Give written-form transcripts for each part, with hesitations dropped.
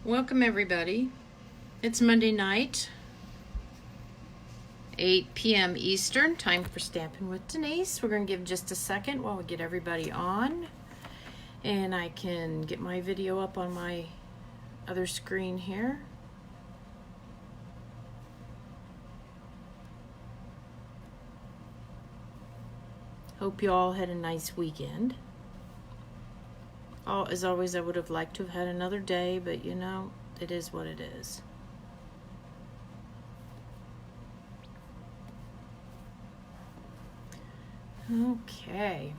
Welcome everybody. It's Monday night, 8 p.m. Eastern, time for Stampin' with Denise. We're going to give just a second while we get everybody on, and I can get my video up on my other screen here. Hope you all had a nice weekend. As always, I would have liked to have had another day, but you know, it is what it is. Okay.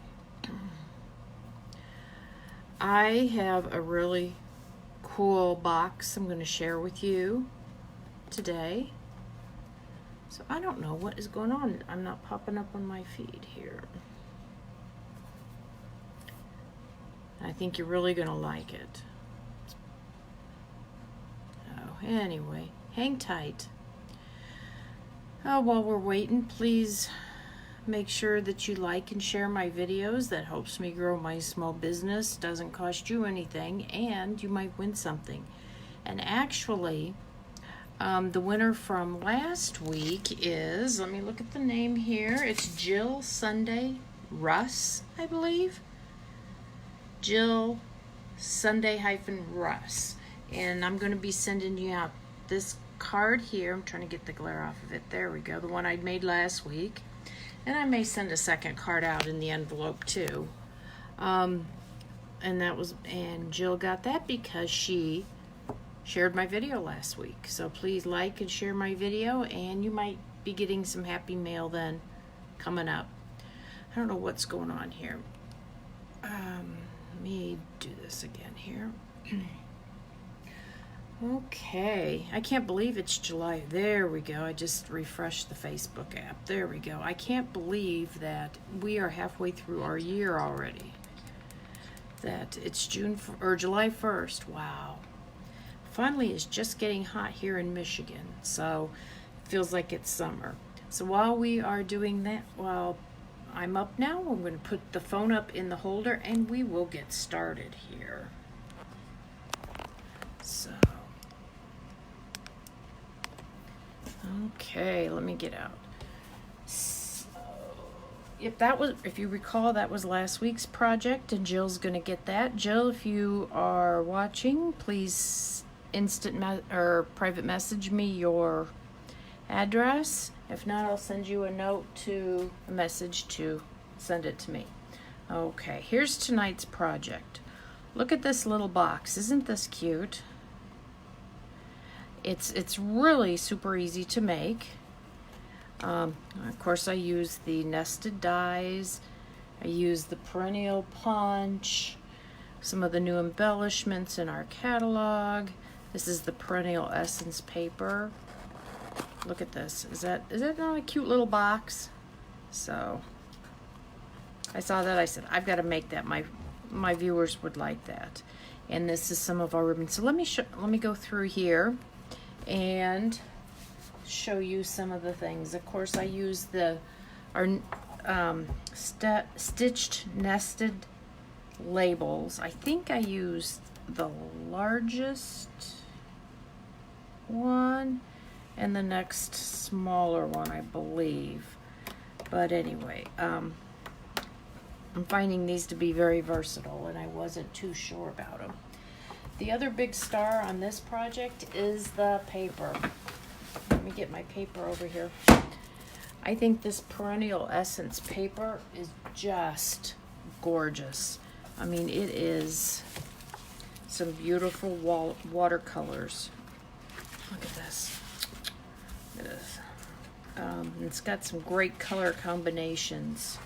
I have a really cool box I'm going to share with you today. So I don't know what is going on. I'm not popping up on my feed here. I think you're really going to like it. Oh, anyway, hang tight. While we're waiting, please make sure that you like and share my videos. That helps me grow my small business. Doesn't cost you anything, and you might win something. And actually, the winner from last week is, let me look at the name here. It's Jill Sunday Russ, I believe. Jill Sunday-Russ, and I'm going to be sending you out this card here. I'm trying to get the glare off of it. There we go, the one I made last week, and I may send a second card out in the envelope too. And Jill got that because she shared my video last week. So please like and share my video, and you might be getting some happy mail then coming up. I don't know what's going on here. Let me do this again here. Okay, I can't believe it's July. There we go. I just refreshed the Facebook app. There we go. I can't believe that we are halfway through our year already. That it's July 1st. Wow. Finally, it's just getting hot here in Michigan, so it feels like it's summer. So while we are doing that, I'm up now. I'm going to put the phone up in the holder and we will get started here. So, okay, let me get out. So, if you recall, that was last week's project, and Jill's going to get that. Jill, if you are watching, please private message me your address. If not, I'll send you a message to send it to me. Okay, here's tonight's project. Look at this little box. Isn't this cute? It's really super easy to make. Of course, I use the nested dies. I use the Perennial Punch, some of the new embellishments in our catalog. This is the Perennial Essence paper. Look at this. Is that not a cute little box? So I saw that. I said, I've got to make that. My viewers would like that. And this is some of our ribbons. So let me go through here and show you some of the things. Of course, I use our stitched nested labels. I think I used the largest one and the next smaller one, I believe. But anyway, I'm finding these to be very versatile, and I wasn't too sure about them. The other big star on this project is the paper. Let me get my paper over here. I think this Perennial Essence paper is just gorgeous. I mean, it is some beautiful watercolors. Look at this. Look at this. It's got some great color combinations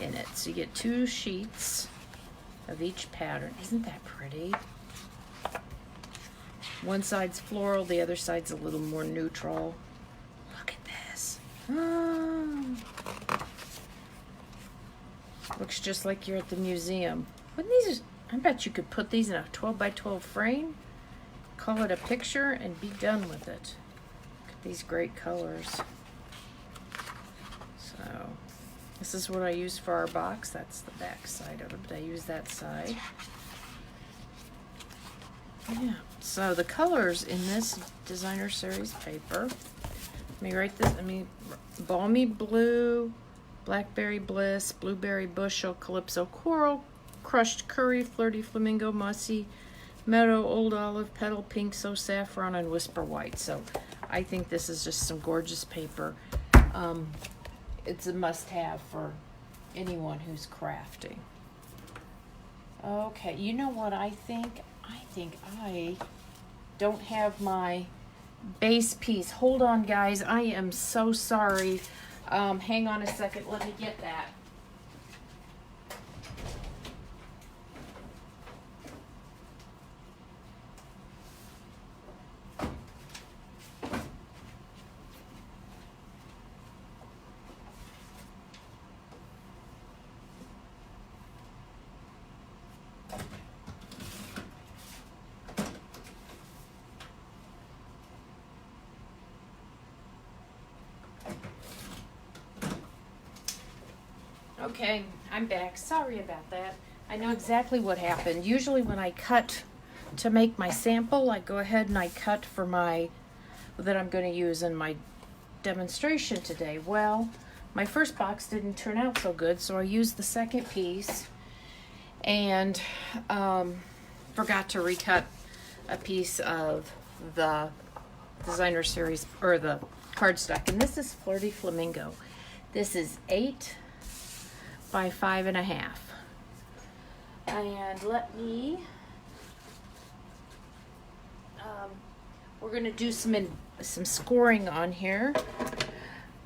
in it. So you get 2 sheets of each pattern. Isn't that pretty? One side's floral, the other side's a little more neutral. Look at this. Looks just like you're at the museum. I bet you could put these in a 12 by 12 frame, call it a picture, and be done with it. Look at these great colors. So this is what I use for our box. That's the back side of it, but I use that side. Yeah, So the colors in this designer series paper, Balmy Blue, Blackberry Bliss, Blueberry Bushel, Calypso Coral, Crushed Curry, Flirty Flamingo, Mossy Meadow, Old Olive, Petal Pink, So Saffron, and Whisper White. So I think this is just some gorgeous paper. It's a must-have for anyone who's crafting. Okay, you know what I think? I think I don't have my base piece. Hold on, guys. I am so sorry. Hang on a second. Let me get that. Okay, I'm back. Sorry about that. I know exactly what happened. Usually when I cut to make my sample, I go ahead and I cut for that I'm going to use in my demonstration today. Well, my first box didn't turn out so good, so I used the second piece and forgot to recut a piece of the designer series, or the cardstock. And this is Flirty Flamingo. This is 8 by 5.5. And let me, we're going to do some scoring on here.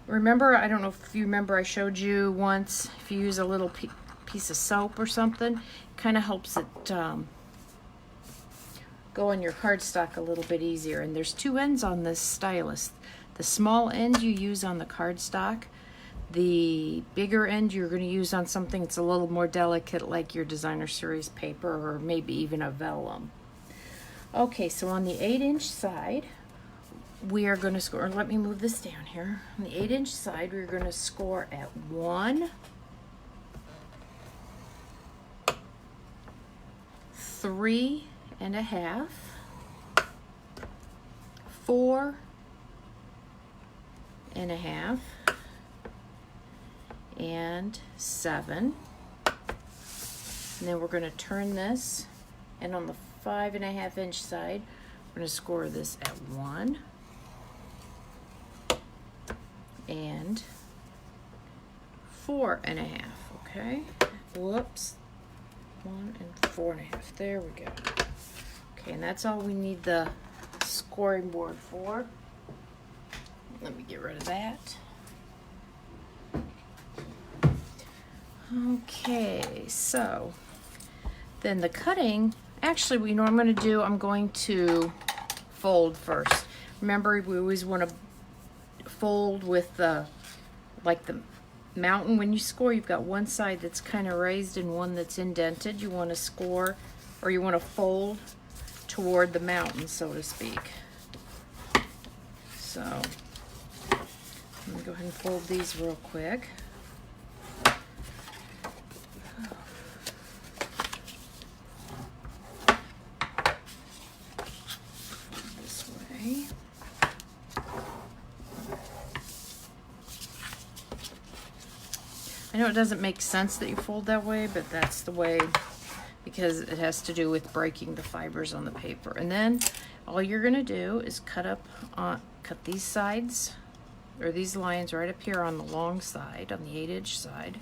Remember, I don't know if you remember, I showed you once, if you use a little piece of soap or something, it kind of helps it go on your cardstock a little bit easier. And there's 2 ends on this stylus. The small end you use on the cardstock. The bigger end you're going to use on something that's a little more delicate, like your designer series paper, or maybe even a vellum. Okay, so on the 8-inch side, we are going to score. Let me move this down here. On the 8-inch side, we're going to score at 1, 3.5, 4.5, and 7. And then we're going to turn this, and on the 5.5-inch side, we're going to score this at 1 and 4.5. Okay, whoops, 1 and 4.5. There we go. Okay, and that's all we need the scoring board for. Let me get rid of that. Okay, so then the cutting, actually, you know what I'm going to do? I'm going to fold first. Remember, we always want to fold with the mountain. When you score, you've got one side that's kind of raised and one that's indented. You want to score, or you want to fold toward the mountain, so to speak. So I'm going to go ahead and fold these real quick. I know it doesn't make sense that you fold that way, but that's the way, because it has to do with breaking the fibers on the paper. And then all you're going to do is cut these sides, or these lines right up here on the long side, on the 8-inch side.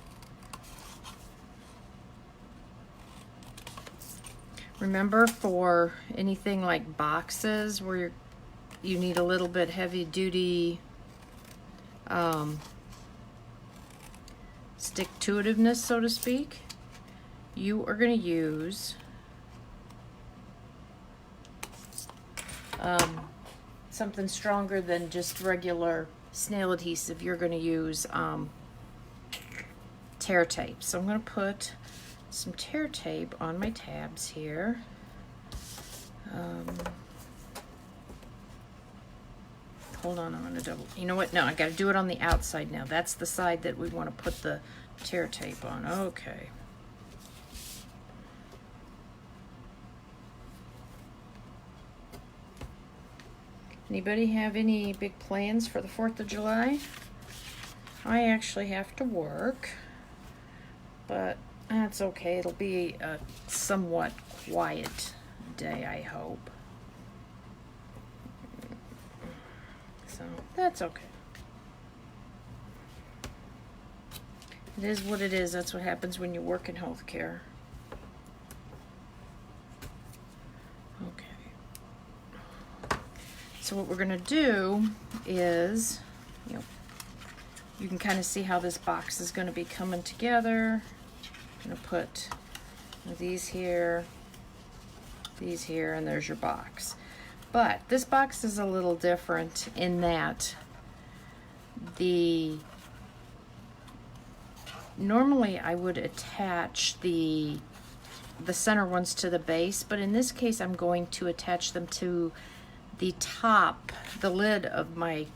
Remember, for anything like boxes where you need a little bit heavy duty stick-to-itiveness, so to speak, you are going to use something stronger than just regular snail adhesive. You're going to use tear tape. So I'm going to put some tear tape on my tabs here. Hold on, I'm going to double. You know what? No, I got to do it on the outside now. That's the side that we want to put the tear tape on. Okay. Anybody have any big plans for the 4th of July? I actually have to work, but that's okay. It'll be a somewhat quiet day, I hope. So that's okay. It is what it is. That's what happens when you work in healthcare. Okay. So what we're gonna do is, you can kind of see how this box is gonna be coming together. I'm gonna put these here, and there's your box. But this box is a little different in that normally I would attach the center ones to the base, but in this case I'm going to attach them to the top, the lid of my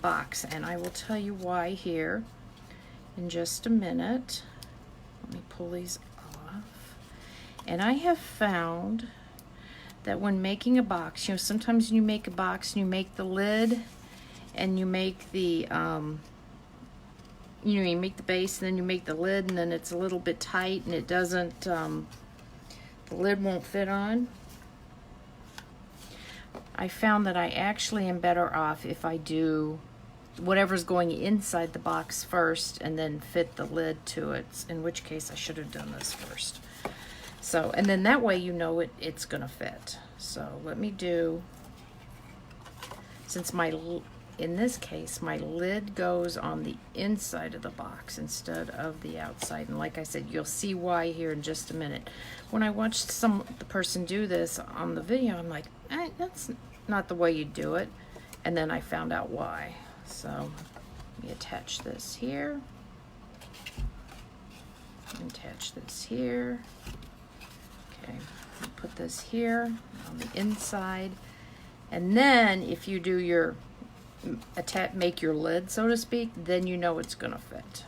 box, and I will tell you why here in just a minute. Let me pull these off. And I have found that when making a box, sometimes you make a box and you make the lid and you make the you make the base and then you make the lid, and then it's a little bit tight and it doesn't, the lid won't fit on. I found that I actually am better off if I do whatever's going inside the box first and then fit the lid to it, in which case I should have done this first. So, and then that way it's gonna fit. So let me do, since in this case, my lid goes on the inside of the box instead of the outside. And like I said, you'll see why here in just a minute. When I watched the person do this on the video, I'm like, that's not the way you do it. And then I found out why. So let me attach this here. Attach this here. Okay, put this here on the inside. And then if you do your make your lid, so to speak, then it's gonna fit.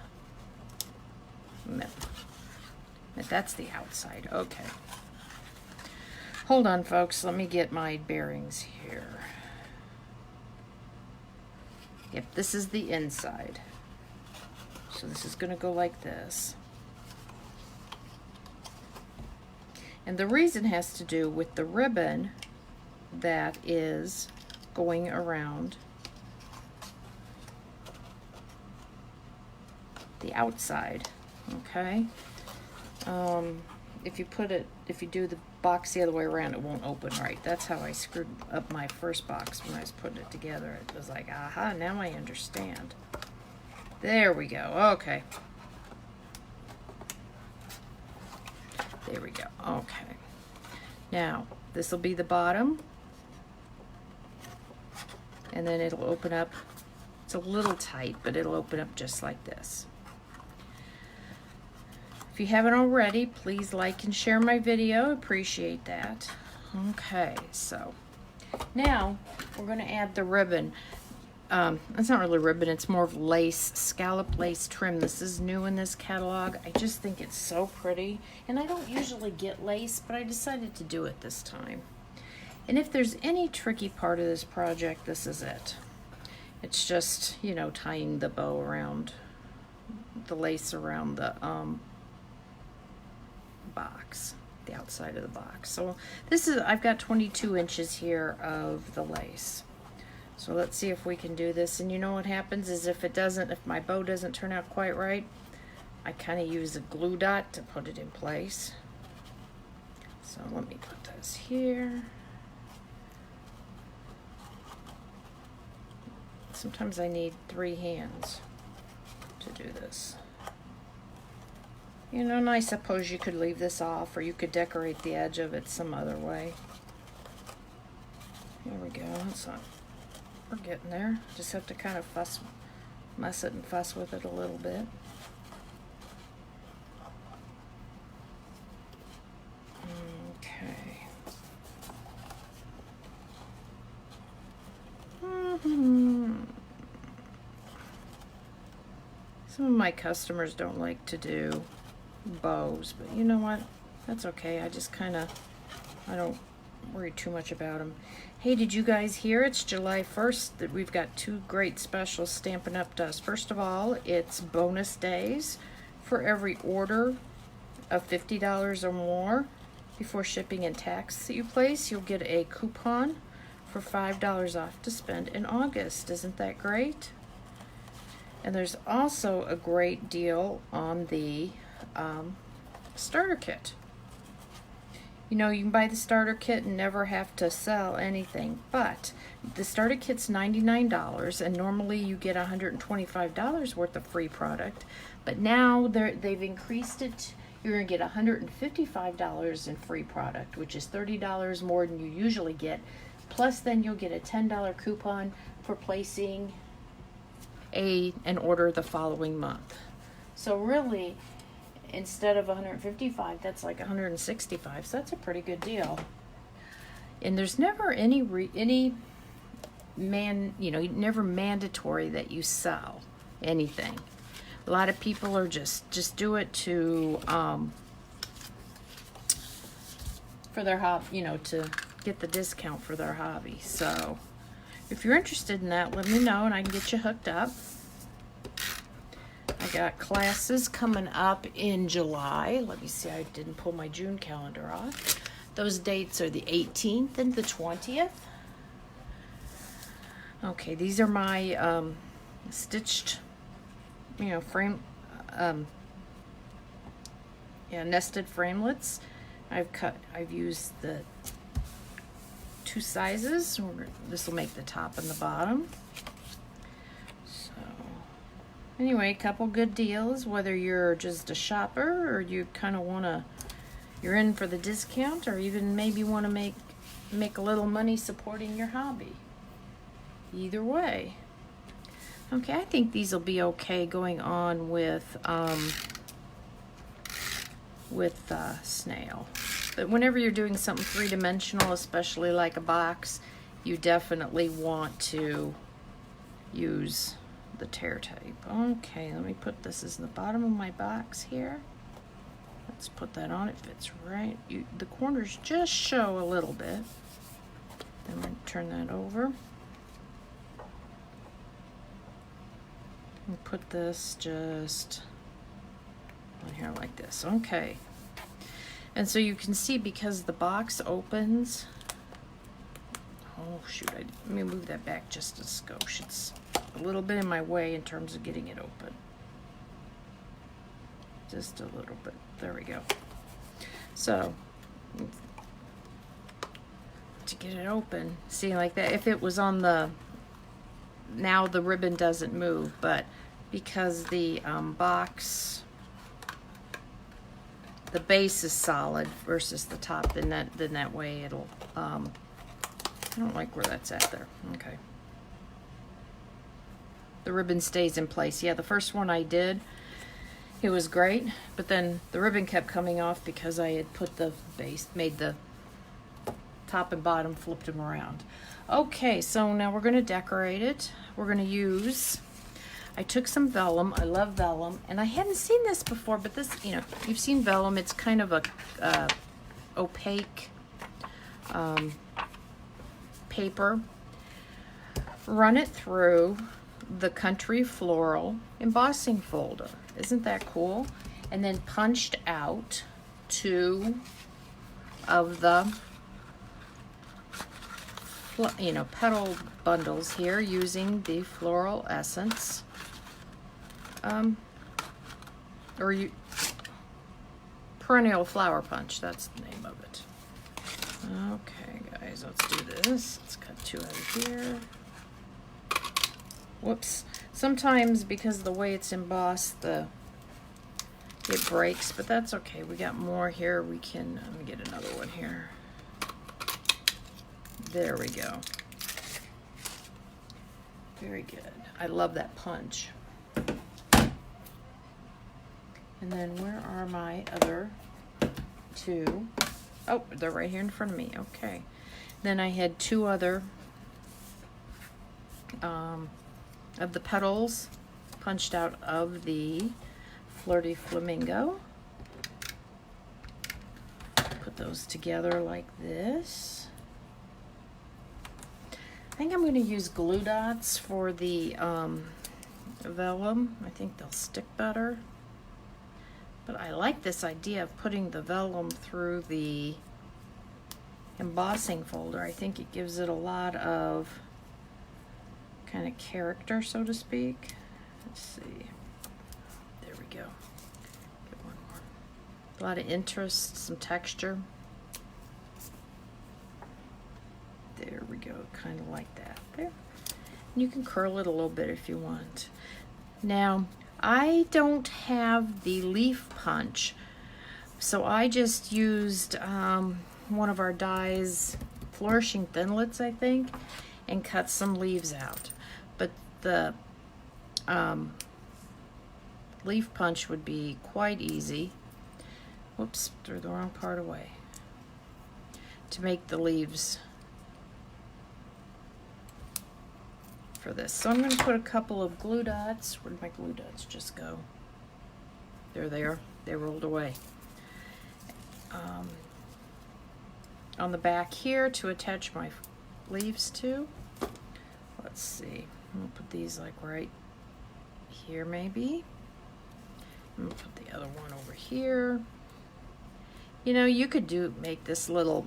That's the outside. Okay. Hold on, folks. Let me get my bearings here. Yep, this is the inside. So this is gonna go like this. And the reason has to do with the ribbon that is going around the outside. Okay. If you do the box the other way around, it won't open right. That's how I screwed up my first box when I was putting it together. It was like, aha, now I understand. There we go. Okay. There we go. Okay. Now, this will be the bottom. And then it'll open up. It's a little tight, but it'll open up just like this. If you haven't already, please like and share my video. Appreciate that. Okay, so now we're going to add the ribbon. It's not really ribbon, it's more of lace, scallop lace trim. This is new in this catalog. I just think it's so pretty. And I don't usually get lace, but I decided to do it this time. And if there's any tricky part of this project, this is it. It's just, tying the bow around, the lace around the box, the outside of the box. So I've got 22 inches here of the lace. So let's see if we can do this. And you know what happens is if my bow doesn't turn out quite right, I kind of use a glue dot to put it in place. So let me put this here. Sometimes I need 3 hands to do this. And I suppose you could leave this off, or you could decorate the edge of it some other way. Here we go. We're getting there. Just have to kind of mess it and fuss with it a little bit. Okay. Some of my customers don't like to do bows, but you know what? That's okay. I just I don't worry too much about them. Hey, did you guys hear it's July 1st that we've got 2 great specials Stampin' Up! Does? First of all, it's bonus days for every order of $50 or more before shipping and tax that you place. You'll get a coupon for $5 off to spend in August. Isn't that great? And there's also a great deal on the starter kit. You know, you can buy the starter kit and never have to sell anything, but the starter kit's $99, and normally you get $125 worth of free product, but now they've increased it. You're going to get $155 in free product, which is $30 more than you usually get, plus then you'll get a $10 coupon for placing an order the following month. So really, instead of $155, that's like $165. So that's a pretty good deal. And there's never never mandatory that you sell anything. A lot of people are just do it to for their hobby, to get the discount for their hobby. So if you're interested in that, let me know and I can get you hooked up. I got classes coming up in July. Let me see, I didn't pull my June calendar off. Those dates are the 18th and the 20th. Okay, these are my stitched, frame, nested framelits. I've used the 2 sizes. This will make the top and the bottom. Anyway, a couple good deals, whether you're just a shopper or you kind of you're in for the discount, or even maybe want to make a little money supporting your hobby. Either way. Okay, I think these will be okay going on with snail. But whenever you're doing something 3-dimensional, especially like a box, you definitely want to use the tear tape. Okay, let me put this as the bottom of my box here. Let's put that on. It fits right. The corners just show a little bit. Then we're going to turn that over. And put this just on here like this. Okay. And so you can see, because the box opens. Oh shoot, let me move that back just a skosh. It's a little bit in my way in terms of getting it open. Just a little bit. There we go. So, to get it open, see, like that, if it was on now the ribbon doesn't move, but because the box, the base is solid versus the top, then that way it'll, I don't like where that's at there. Okay. The ribbon stays in place. Yeah, the first one I did, it was great, but then the ribbon kept coming off because I had put the base, made the top and bottom, flipped them around. Okay, so now we're going to decorate it. We're going to use, I took some vellum. I love vellum, and I hadn't seen this before, but this, you've seen vellum. It's kind of a opaque paper. Run it through the Country Floral embossing folder. Isn't that cool? And then punched out 2 of the petal bundles here using the Floral Essence, Perennial Flower Punch. That's the name of it. Okay, guys, let's do this. Let's cut 2 out of here. Whoops. Sometimes because of the way it's embossed, it breaks, but that's okay. We got more here. We can, let me get another one here. There we go. Very good. I love that punch. And then where are my other 2? Oh, they're right here in front of me. Okay. Then I had 2 other of the petals punched out of the Flirty Flamingo. Put those together like this. think I'm going to use glue dots for the vellum. I think they'll stick better. But I like this idea of putting the vellum through the embossing folder. I think it gives it a lot of kind of character, so to speak. Let's see. There we go. Get one more. A lot of interest, some texture. There we go, kind of like that. There. And you can curl it a little bit if you want. Now, I don't have the leaf punch, so I just used one of our dies, Flourishing Thinlits, I think, and cut some leaves out. But the leaf punch would be quite easy. Whoops, threw the wrong part away. To make the leaves for this. So I'm going to put a couple of glue dots. Where did my glue dots just go? There they are. They rolled away. On the back here to attach my leaves to. Let's see. I'm going to put these like right here maybe. I'm going to put the other one over here. You know, you could make this little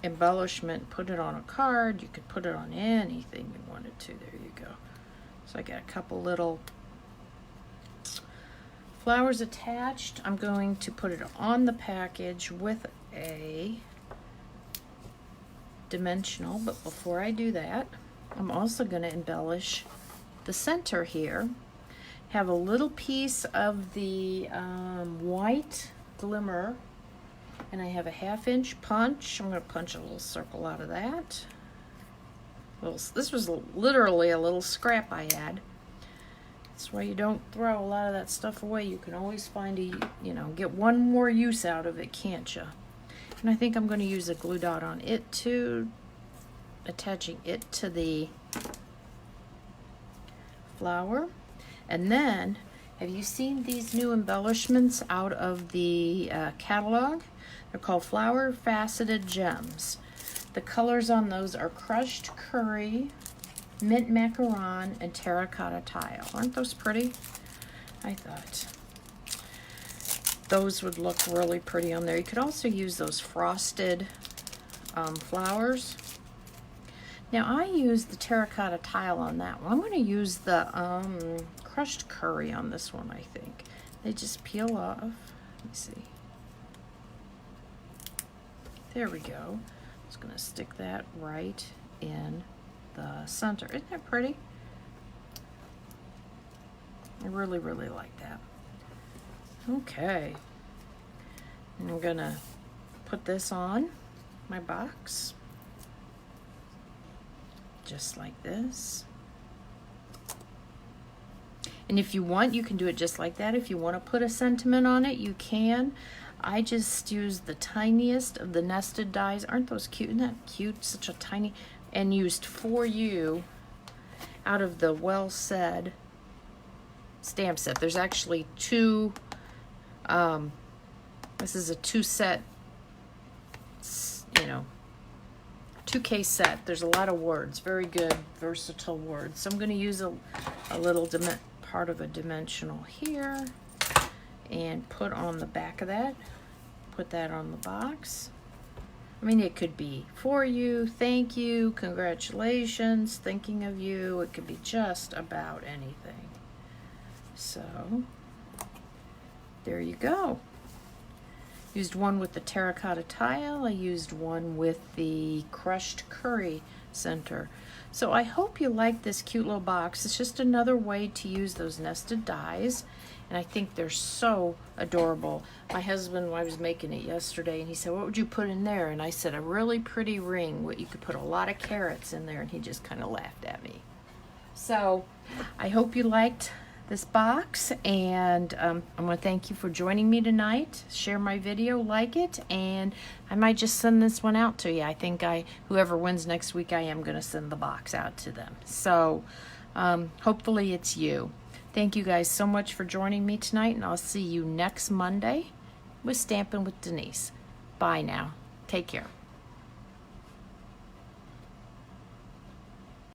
embellishment, put it on a card. You could put it on anything you wanted to. There you go. So I got a couple little flowers attached. I'm going to put it on the package with a dimensional, but before I do that, I'm also going to embellish the center here. Have a little piece of the white Glimmer, and I have a 1/2 inch punch. I'm going to punch a little circle out of that. This was literally a little scrap I had. That's why you don't throw a lot of that stuff away. You can always find get one more use out of it, can't you? And I think I'm going to use a glue dot on it too, attaching it to the flower. And then, have you seen these new embellishments out of the catalog? They're called Flower Faceted Gems. The colors on those are crushed curry, mint macaron, and terracotta tile. Aren't those pretty? I thought those would look really pretty on there. You could also use those frosted flowers. Now I used the terracotta tile on that one. I'm going to use the crushed curry on this one, I think. They just peel off. Let me see. There we go. Just going to stick that right in the center. Isn't that pretty? I really, really like that. Okay. And I'm going to put this on my box. Just like this. And if you want, you can do it just like that. If you want to put a sentiment on it, you can. I just used the tiniest of the nested dies. Aren't those cute? Isn't that cute? Such a tiny, and used For You out of the Well Said stamp set. There's actually two, this is a 2-set, 2K set. There's a lot of words, very good, versatile words. So I'm going to use a little part of a dimensional here and put on the back of that. Put that on the box. I mean, it could be for you, thank you, congratulations, thinking of you. It could be just about anything. So there you go. Used one with the terracotta tile. I used one with the crushed curry center. So I hope you like this cute little box. It's just another way to use those nested dies. And I think they're so adorable. My husband, I was making it yesterday, and he said, what would you put in there? And I said, a really pretty ring. You could put a lot of carrots in there. And he just kind of laughed at me. So I hope you liked this box, and I'm going to thank you for joining me tonight. Share my video, like it, and I might just send this one out to you. I think whoever wins next week, I am going to send the box out to them. So hopefully it's you. Thank you guys so much for joining me tonight, and I'll see you next Monday with Stampin' with Denise. Bye now. Take care.